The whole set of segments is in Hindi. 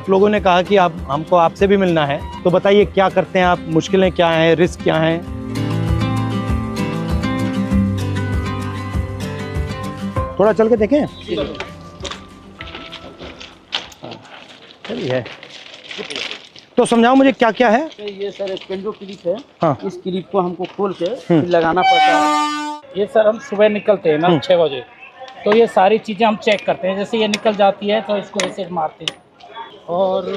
आप लोगों ने कहा कि आप हमको आपसे भी मिलना है, तो बताइए क्या करते हैं आप, मुश्किलें क्या हैं, रिस्क क्या हैं? थोड़ा चल के देखें। चलिए, तो समझाओ मुझे क्या क्या है। ये सर एक पेंडो क्लिप है। हाँ। इस क्लिप को हमको खोल के फिर लगाना पड़ता है। ये सर हम सुबह निकलते हैं ना 6 बजे, तो ये सारी चीज़ें हम चेक करते हैं। जैसे ये निकल जाती है तो इसको ऐसे मारते हैं। और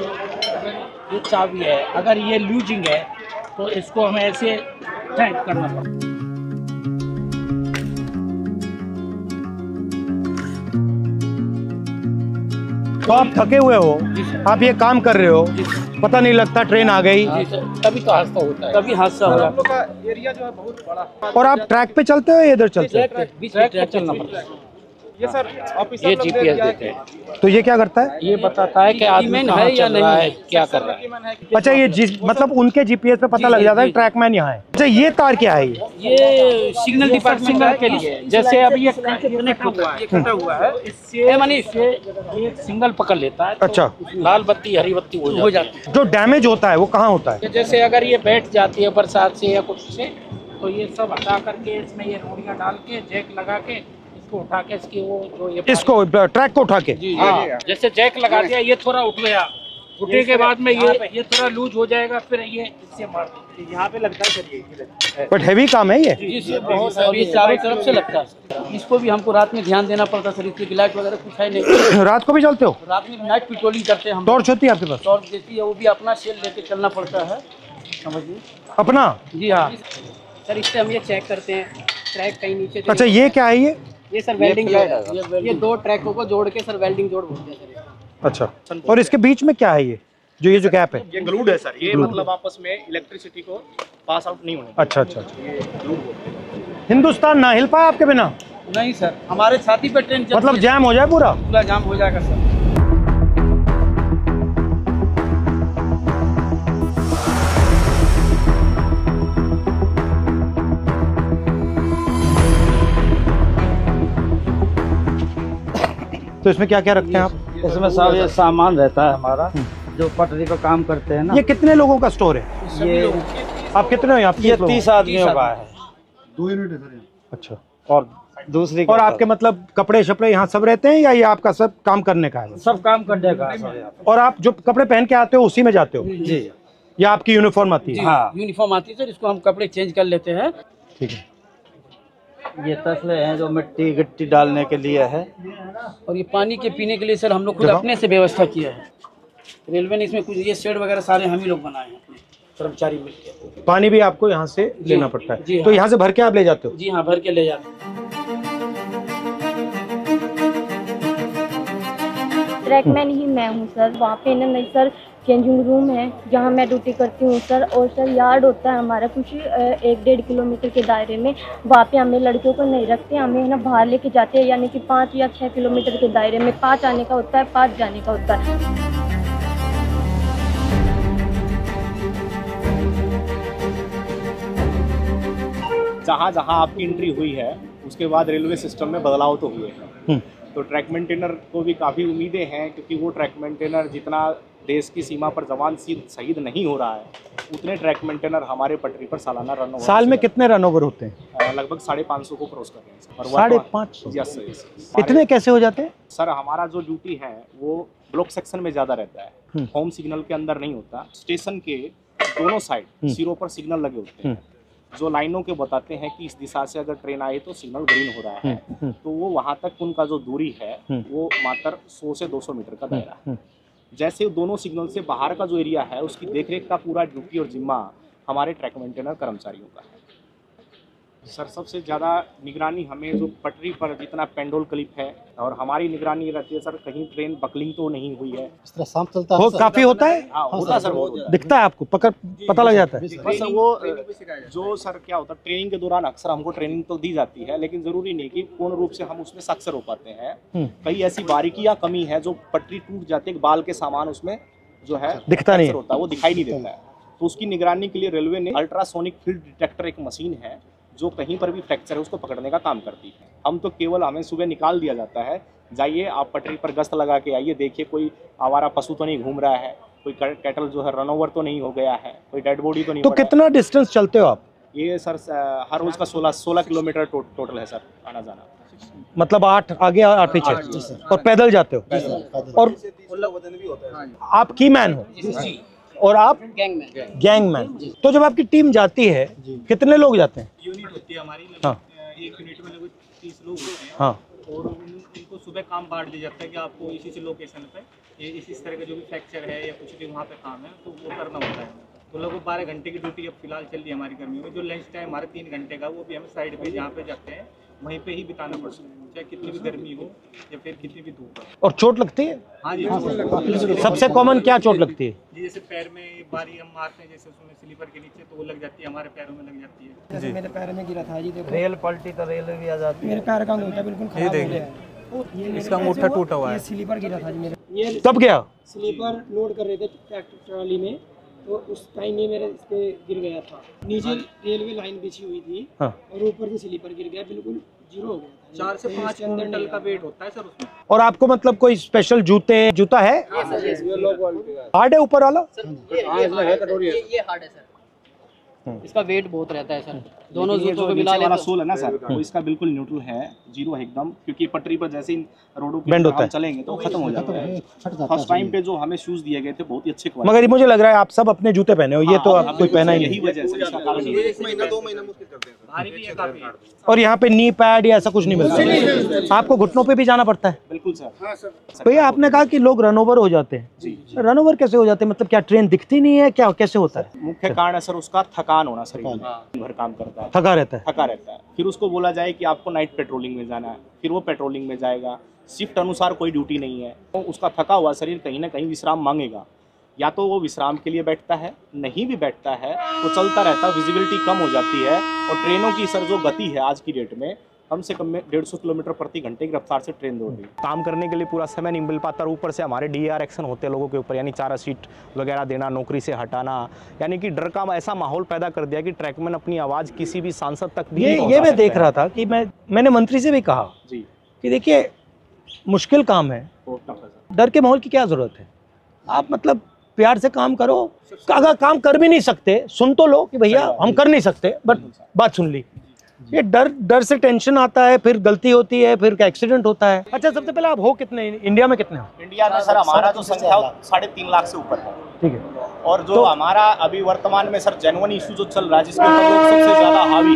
ये चाबी है, अगर ये लूजिंग है तो इसको हमें ऐसे टाइट करना पड़ता है। तो आप थके हुए हो, आप ये काम कर रहे हो, पता नहीं लगता ट्रेन आ गई। तभी तो हादसा होता है, तभी हादसा हो रहा है। एरिया जो है बहुत बड़ा। और आप ट्रैक पे चलते हो या इधर चलते हो? बीच में ट्रैक चलना पड़ता है। ये सर ऑफिसर ये लोग GPS दिया है देते हैं। तो ये क्या करता है? ये बताता है कि आदमी कहाँ चल रहा है, क्या कर रहा है। अच्छा, ये मतलब उनके जीपीएस पे पता लग जाता है ट्रैकमैन यहाँ है। अच्छा, ये तार क्या है? ये सिग्नल डिपार्टमेंट के लिए, जैसे अभी ये कनेक्ट हुआ है, ये कटा हुआ है, इससे मानी इससे ये सिग्नल पकड़ लेता है। अच्छा। लाल बत्ती हरी बत्ती हो जाती है। जो डैमेज होता है वो कहाँ होता है? जैसे अगर ये बैठ जाती है बरसात से या कुछ से, तो ये सब हटा करके इसमें ये रोड़ियाँ डाल के जैक लगा के इसको उठा के इसकी वो जो ये इसको ट्रैक को उठा के? हाँ, जैसे जैक लगा दिया, ये थोड़ा उठ गया, उठने के बाद में ये थोड़ा लूज हो जाएगा, फिर ये इससे मार देते। यहाँ पे लगता है सर ये। बट हैवी काम है ये। जी बहुत, और ये चारों तरफ से लगता है। इसको भी हमको रात में ध्यान देना पड़ता है सर, इसकी लाइट वगैरह कुछ है नहीं। रात को भी चलते हो? रात में नाइट पेट्रोलिंग करते हैं हम। टॉर्च होती है आपके पास? टॉर्च देती है, वो भी अपना सेल लेके चलना पड़ता है, समझिए। अपना? जी हाँ सर, इससे हम ये चेक करते हैं ट्रैक कहीं नीचे। अच्छा, ये क्या है ये सर वेल्डिंग है। ये दो ट्रैकों को जोड़ के सर वेल्डिंग जोड़ बोलते हैं सर। अच्छा, और इसके बीच में क्या है ये जो गैप है? ये ग्लूड है सर, ये मतलब आपस में इलेक्ट्रिसिटी को पास आउट नहीं होने। अच्छा अच्छा। हिंदुस्तान ना हिल पाया आपके बिना? नहीं सर, हमारे छाती पे ट्रेन मतलब जैम हो जाए पूरा? पूरा जाम हो जाएगा सर। तो इसमें क्या क्या रखते हैं आप? इसमें सब ये सामान रहता है हमारा, जो पटरी पर काम करते हैं ना। ये कितने लोगों का स्टोर है? ये आप कितने हो यहाँ? ये 30 आदमियों का है। 2 यूनिट है सर। अच्छा। और दूसरी और आपके मतलब कपड़े शपड़े यहाँ सब रहते हैं या ये आपका सब काम करने का है? सब काम करने का है। और आप जो कपड़े पहन के आते हो उसी में जाते हो? जी। या आपकी यूनिफॉर्म आती है? हाँ, यूनिफॉर्म आती है सर, इसको हम कपड़े चेंज कर लेते हैं। ठीक है। ये तसले हैं जो मिट्टी गिट्टी डालने के लिए है, और ये पानी के पीने के लिए सर हम लोग खुद अपने से व्यवस्था किया है। रेलवे ने इसमें कुछ ये शेड वगैरह सारे हम ही लोग बनाए हैं, अपने कर्मचारी मिलकर। पानी भी आपको यहाँ से लेना पड़ता है? जी तो यहाँ से भर के आप ले जाते हो? जी हाँ, भर के ले जाते हैं। ट्रैकमैन ही मैं हूँ सर। वहाँ पे ना नहीं सर, चेंजिंग रूम है जहाँ मैं ड्यूटी करती हूँ सर। और सर यार्ड होता है हमारा कुछ 1-1.5 किलोमीटर के दायरे में। वहाँ पे हमें लड़कियों को नहीं रखते, हमें है ना बाहर लेके जाते हैं, यानी कि 5 या 6 किलोमीटर के दायरे में। 5 आने का होता है, 5 जाने का होता है। जहाँ जहाँ आपकी एंट्री हुई है उसके बाद रेलवे सिस्टम में बदलाव तो हुए हैं। तो ट्रैक मेंटेनर को भी काफ़ी उम्मीदें हैं, क्योंकि वो ट्रैक मेंटेनर जितना देश की सीमा पर जवान शहीद नहीं हो रहा है, उतने ट्रैक मेंटेनर हमारे पटरी पर सालाना रन ओवर। साल में कितने रन ओवर होते हैं? लगभग 550 को क्रॉस कर रहे हैं। 550? Yes sir. इतने कैसे हो जाते हैं सर, हमारा जो ड्यूटी है वो ब्लॉक सेक्शन में ज़्यादा रहता है, होम सिग्नल के अंदर नहीं होता। स्टेशन के दोनों साइड सिरों पर सिग्नल लगे होते हैं, जो लाइनों के बताते हैं कि इस दिशा से अगर ट्रेन आई तो सिग्नल ग्रीन हो रहा है। तो वो वहाँ तक उनका जो दूरी है वो मात्र 100 से 200 मीटर का दायरा है। जैसे दोनों सिग्नल से बाहर का जो एरिया है उसकी देखरेख का पूरा ड्यूटी और जिम्मा हमारे ट्रैक मेंटेनर कर्मचारियों का है। सर, सबसे ज़्यादा निगरानी हमें जो पटरी पर जितना पेंडोल क्लिप है, और हमारी निगरानी रहती है सर, कहीं ट्रेन बकलिंग तो नहीं हुई है। इस तरह शाम चलता है काफी होता है? हाँ, होता है सर, बहुत होता है। दिखता है आपको? पता लग जाता है? बस वो जो सर क्या होता है, ट्रेनिंग के दौरान अक्सर हमको ट्रेनिंग तो दी जाती है, लेकिन जरूरी नहीं कि पूर्ण रूप से हम उसमें साक्षर हो पाते हैं। कई ऐसी बारीकियां कमी है जो पटरी टूट जाती है, बाल के सामान उसमें जो है दिखता नहीं होता है, वो दिखाई नहीं देता है। तो उसकी निगरानी के लिए रेलवे ने अल्ट्रासोनिक फील्ड डिटेक्टर एक मशीन है जो कहीं पर भी फ्रैक्चर है उसको पकड़ने का काम करती है। हम तो केवल हमें सुबह निकाल दिया जाता है, जाइए आप पटरी पर गश्त लगा के आइए, देखिए कोई आवारा पशु तो नहीं घूम रहा है, कोई कैटल जो है रन ओवर तो नहीं हो गया है, कोई डेड बॉडी तो नहीं। तो कितना डिस्टेंस चलते हो आप? ये सर हर रोज का 16 किलोमीटर टोटल है सर आना जाना। मतलब 8 आगे 8 पीछे, और पैदल जाते हो? और आप की मैन हो और आप गैंगमैन। तो जब आपकी टीम जाती है कितने लोग जाते हैं? यूनिट होती है हमारी, हाँ। एक यूनिट में लगभग 30 लोग होते हैं। हाँ। और उनको सुबह काम बांट दिया जाता है कि आपको इसी लोकेशन पे ये इसी तरह का जो भी फ्रैक्चर है या कुछ भी वहाँ पे काम है तो वो करना होता है। तो लगभग 12 घंटे की ड्यूटी अब फिलहाल चल रही है हमारी गर्मियों में। जो लंच टाइम हमारे 3 घंटे का वो भी हमें साइड पे जहाँ पे जाते हैं वहीं पे ही बिताना पड़ता है, चाहे कितनी भी गर्मी हो या फिर कितनी भी धूप हो। और चोट लगती है? हाँ जी, सबसे कॉमन क्या चोट लगती है? जी जैसे पैर में बारी हम मारते हैं, जैसे उसमें स्लीपर के नीचे तो वो लग जाती है, हमारे पैरों में लग जाती है। जैसे मेरे पैर में गिरा था जी, देखो रेल पलटी तो रेल भी आ जाती है। मेरे पैर का अंगूठा बिल्कुल खराब हो गया है। इसका अंगूठा टूटा हुआ है। ये स्लीपर गिरा था जी मेरे। ये तब गया? स्लीपर लोड कर रहे थे ट्रैक्टर ट्रॉली में, तो उस टाइम ये मेरे इस पे गिर गया था। नीचे रेलवे लाइन बिछी हुई थी। हाँ। और ऊपर से स्लीपर गिर गया, बिल्कुल जीरो हो गया था। 4 से 5 क्विंटल का वेट होता है सर उसमें। और आपको मतलब कोई स्पेशल जूता है? हार्ड है ऊपर वाला? ये हार्ड है सर, इसका वेट बहुत रहता है सर। दोनों जूतों को मिला वाला सोल है ना सर, वो इसका बिल्कुल न्यूट्रल है, जीरो है एकदम, क्योंकि पटरी पर जैसे इन रोडों पे बेंड होता है, चलेंगे तो खत्म हो जाता है। फर्स्ट टाइम पे जो हमें शूज दिए गए थे बहुत ही अच्छे क्वालिटी। मगर ये मुझे लग रहा है आप सब अपने जूते पहने हो, ये तो आप कोई पहना ही यही नहीं। वजह से इसका कारण ये है। 1 महीना 2 महीना मुश्किल करते हैं भारी भी है काफी। और यहाँ पे नी पैड या ऐसा कुछ नहीं मिलता? आपको घुटनों पे भी जाना पड़ता है? बिल्कुल सर। भैया आपने कहा कि लोग रन ओवर हो जाते हैं, रन ओवर कैसे हो जाते हैं? मतलब क्या ट्रेन दिखती नहीं है, क्या कैसे होता है? मुख्य कारण है सर उसका थकान होना, शरीर में दिन भर काम करता है, थका रहता है। थका रहता है। फिर उसको बोला जाए कि आपको नाइट पेट्रोलिंग में जाना है, फिर वो पेट्रोलिंग में जाएगा, शिफ्ट अनुसार कोई ड्यूटी नहीं है, तो उसका थका हुआ शरीर कहीं ना कहीं विश्राम मांगेगा। या तो वो विश्राम के लिए बैठता है, नहीं भी बैठता है तो चलता रहता है, विजिबिलिटी कम हो जाती है। और ट्रेनों की सर जो गति है आज की डेट में कम से कम में 150 किलोमीटर प्रति घंटे की रफ्तार से ट्रेन दौड़ रही है। काम करने के लिए पूरा समय नहीं मिल पाता, और ऊपर से हमारे DAR एक्शन होते हैं लोगों के ऊपर, यानी 4 सीट वगैरह देना, नौकरी से हटाना, यानी कि डर का ऐसा माहौल पैदा कर दिया कि ट्रैकमैन अपनी आवाज़ किसी भी सांसद तक भी ये मैं देख रहा था कि मैंने मंत्री से भी कहा जी कि देखिए मुश्किल काम है, डर के माहौल की क्या जरूरत है? आप मतलब प्यार से काम करो। अगर काम कर भी नहीं सकते सुन तो लो कि भैया हम कर नहीं सकते, बट बात सुन ली। ये डर से टेंशन आता है, फिर गलती होती है, फिर एक्सीडेंट होता है। अच्छा, सबसे पहले आप हो कितने इंडिया में? कितने हो इंडिया में सर? हमारा जो संख्या 3.5 लाख से ऊपर है। ठीक है। और जो हमारा अभी वर्तमान में सर जेन्युइन इशू जो चल रहा है, जिसके ऊपर लोग सबसे ज्यादा हावी,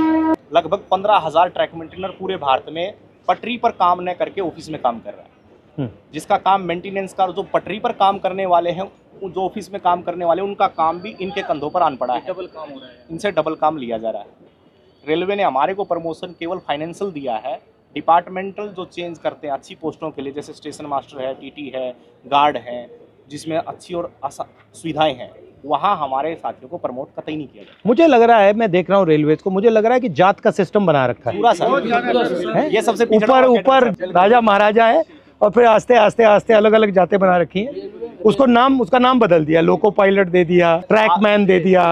लगभग 15,000 ट्रैक मेंटेनर पूरे भारत में पटरी पर काम न करके ऑफिस में काम कर रहा है। जिसका काम मेंटेनेंस का, जो पटरी पर काम करने वाले हैं, जो ऑफिस में काम करने वाले, उनका काम भी इनके कंधों पर आन पड़ा है। डबल काम हो रहा है, इनसे डबल काम लिया जा रहा है। रेलवे ने हमारे को प्रमोशन केवल फाइनेंशियल दिया है, डिपार्टमेंटल जो चेंज करते हैं अच्छी पोस्टों के लिए, जैसे स्टेशन मास्टर है, TT है, गार्ड है, जिसमें अच्छी और सुविधाएं हैं, वहाँ हमारे साथियों को प्रमोट कतई नहीं किया जाता। मुझे लग रहा है, मैं देख रहा हूँ रेलवेज को, मुझे लग रहा है कि जात का सिस्टम बना रखा है पूरा सर। ये सबसे ऊपर राजा महाराजा है, और फिर आस्ते आस्ते आस्ते अलग अलग जातें बना रखी हैं। उसका नाम बदल दिया, लोको पायलट दे दिया, ट्रैकमैन दे दिया।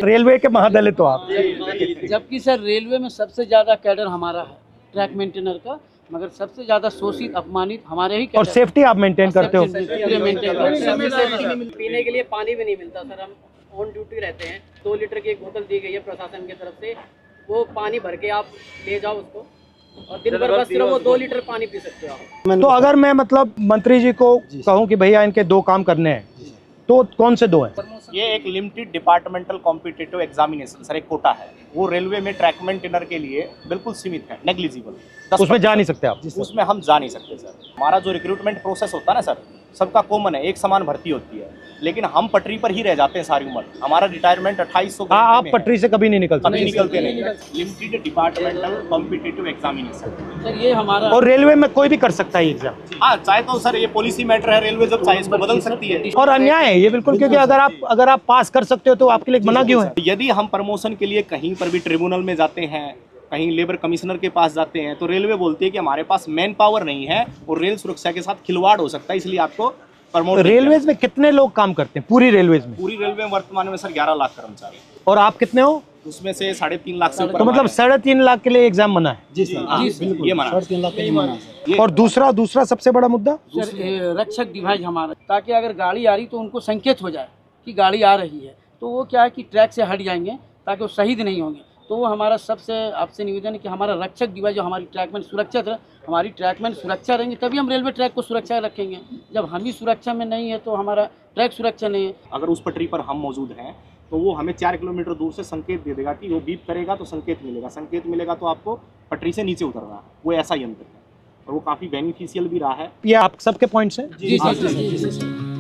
रेलवे के महादल है तो आप। जबकि सर रेलवे में सबसे ज्यादा कैडर हमारा है ट्रैक मेंटेनर का, मगर सबसे ज्यादा शोषित अपमानित हमारे ही। और सेफ्टी आप मेंटेन करते हो? पीने के लिए पानी भी नहीं मिलता सर, हम ऑन ड्यूटी रहते हैं। 2 लीटर की एक बोतल दी गई है प्रशासन की तरफ से, वो पानी भर के आप ले जाओ उसको, और दिन भर बस सिर्फ वो 2 लीटर पानी पी सकते हो आप। तो अगर मैं मतलब मंत्री जी को कहूँ कि भैया इनके 2 काम करने हैं, तो कौन से 2 हैं? ये एक limited departmental competitive examination sir, एक कोटा है, वो रेलवे में ट्रैक मेंटेनर के लिए बिल्कुल सीमित है, नेग्लिजिबल। उसमें जा नहीं सकते आप? उसमें हम जा नहीं सकते सर। हमारा जो रिक्रूटमेंट प्रोसेस होता है ना सर, सबका कॉमन है, एक समान भर्ती होती है, लेकिन हम पटरी पर ही रह जाते हैं सारी उम्र। हमारा रिटायरमेंट 2800। आप पटरी से कभी नहीं निकलते? कभी निकलते नहीं। Limited departmental competitive examination sir, ये हमारा। और रेलवे में कोई भी कर सकता है एग्जाम? हाँ, चाहे तो सर ये पॉलिसी मैटर है, रेलवे जब चाहे इसको बदल सकती है। और अन्याय है ये बिल्कुल, क्योंकि अगर आप पास कर सकते हो तो आपके लिए मना क्यों है? यदि हम प्रमोशन के लिए कहीं पर भी ट्रिब्यूनल में जाते हैं, कहीं लेबर कमिश्नर के पास जाते हैं, तो रेलवे बोलती है कि हमारे पास मैन पावर नहीं है और रेल सुरक्षा के साथ खिलवाड़ हो सकता है, इसलिए आपको प्रमोट। रेलवेज में कितने लोग काम करते हैं पूरी रेलवेज में? पूरी रेलवे में वर्तमान में सर 11 लाख कर्मचारी। और आप कितने हो? उसमें से 3.5 लाख से ऊपर तो मतलब 3.5 लाख के लिए एग्जाम मना है। जी सर, हाँ, बिल्कुल ये माना। 3.5 लाख के लिए माना सर। और दूसरा सबसे बड़ा मुद्दा सर रक्षक डिवाइस हमारा, ताकि अगर गाड़ी आ रही तो उनको संकेत हो जाए कि गाड़ी आ रही है, तो वो क्या है कि ट्रैक से हट जाएंगे ताकि वो शहीद नहीं होंगे। तो वो हमारा सबसे आपसे निवेदन है कि हमारा रक्षक डिवाइस जो हमारी ट्रैकमैन सुरक्षित है, हमारी ट्रैकमैन सुरक्षा रहेंगे तभी हम रेलवे ट्रैक को सुरक्षा रखेंगे। जब हम ही सुरक्षा में नहीं है तो हमारा ट्रैक सुरक्षा नहीं है। अगर उस पटरी पर हम मौजूद हैं तो वो हमें 4 किलोमीटर दूर से संकेत दे देगा कि वो बीप करेगा तो संकेत मिलेगा तो आपको पटरी से नीचे उतरना है। वो ऐसा यंत्र है और वो काफ़ी बेनिफिशियल भी रहा है। ये आप सबके पॉइंट्स हैं। जी सर।